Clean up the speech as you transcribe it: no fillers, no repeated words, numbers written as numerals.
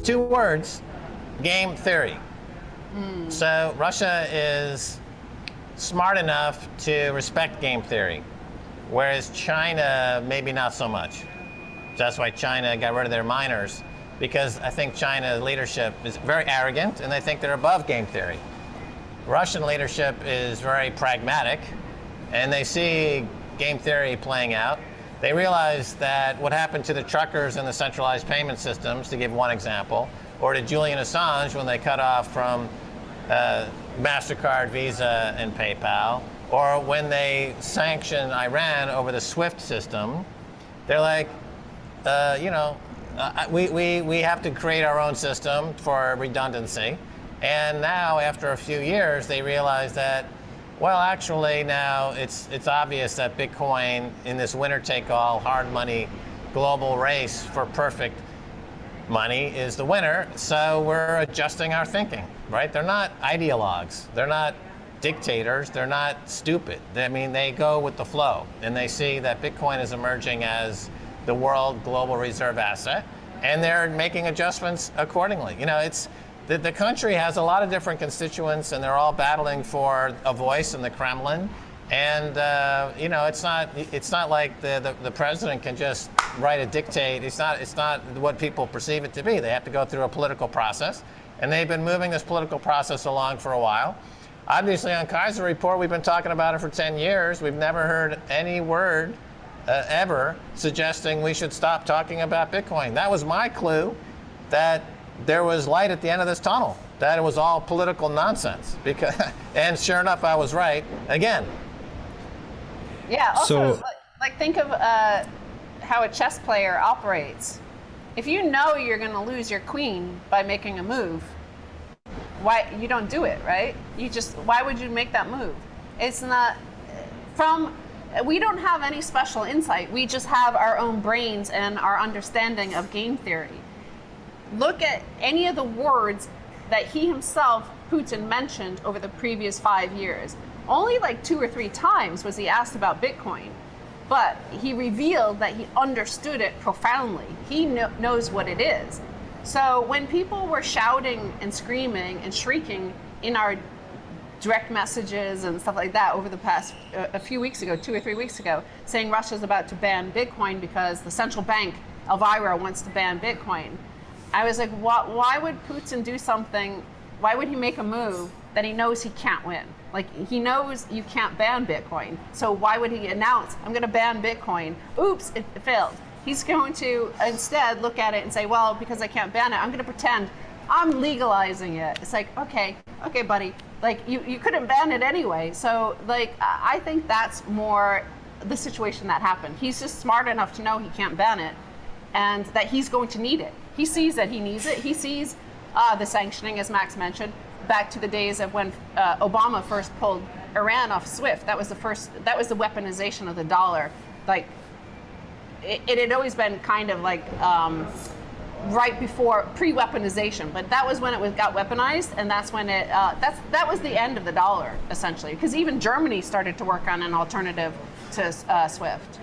2 words, game theory. So Russia is smart enough to respect game theory, whereas China maybe not so much. So that's why China got rid of their miners, because I think China leadership is very arrogant and they think they're above game theory. Russian leadership is very pragmatic and they see game theory playing out. They realize that what happened to the truckers and the centralized payment systems, to give one example, or to Julian Assange when they cut off from MasterCard, Visa, and PayPal, or when they sanctioned Iran over the SWIFT system, they're like, we have to create our own system for redundancy. And now, after a few years, they realize that, well, actually now it's obvious that Bitcoin in this winner-take-all hard money global race for perfect money is the winner. So we're adjusting our thinking, right? They're not ideologues. They're not dictators. They're not stupid. I mean, they go with the flow, and they see that Bitcoin is emerging as the world global reserve asset, and they're making adjustments accordingly. You know, it's the country has a lot of different constituents, and they're all battling for a voice in the Kremlin. And it's not like the president can just write a dictate. It's not what people perceive it to be. They have to go through a political process, and they've been moving this political process along for a while. Obviously, on Keiser report, we've been talking about it for 10 years. We've never heard any word ever suggesting we should stop talking about Bitcoin. That was my clue that there was light at the end of this tunnel, that it was all political nonsense. And sure enough, I was right again. Yeah, also, like think of how a chess player operates. If you know you're going to lose your queen by making a move, why you don't do it, right? Why would you make that move? It's not we don't have any special insight. We just have our own brains and our understanding of game theory. Look at any of the words that he himself, Putin, mentioned over the previous 5 years. Only like 2 or 3 times was he asked about Bitcoin, but he revealed that he understood it profoundly. He knows what it is. So when people were shouting and screaming and shrieking in our direct messages and stuff like that over the past a few weeks ago, 2 or 3 weeks ago, saying Russia's about to ban Bitcoin because the central bank, Elvira, wants to ban Bitcoin, I was like, why would Putin do something? Why would he make a move that he knows he can't win? Like, he knows you can't ban Bitcoin. So why would he announce, I'm going to ban Bitcoin? Oops, it failed. He's going to instead look at it and say, well, because I can't ban it, I'm going to pretend I'm legalizing it. It's like, okay, buddy. Like, you couldn't ban it anyway. So, like, I think that's more the situation that happened. He's just smart enough to know he can't ban it and that he's going to need it. He sees that he needs it. He sees the sanctioning, as Max mentioned, back to the days of when Obama first pulled Iran off SWIFT. That was the weaponization of the dollar. Like, it had always been kind of like right before pre-weaponization, but that was when it got weaponized, and that's when that was the end of the dollar, essentially, because even Germany started to work on an alternative to SWIFT.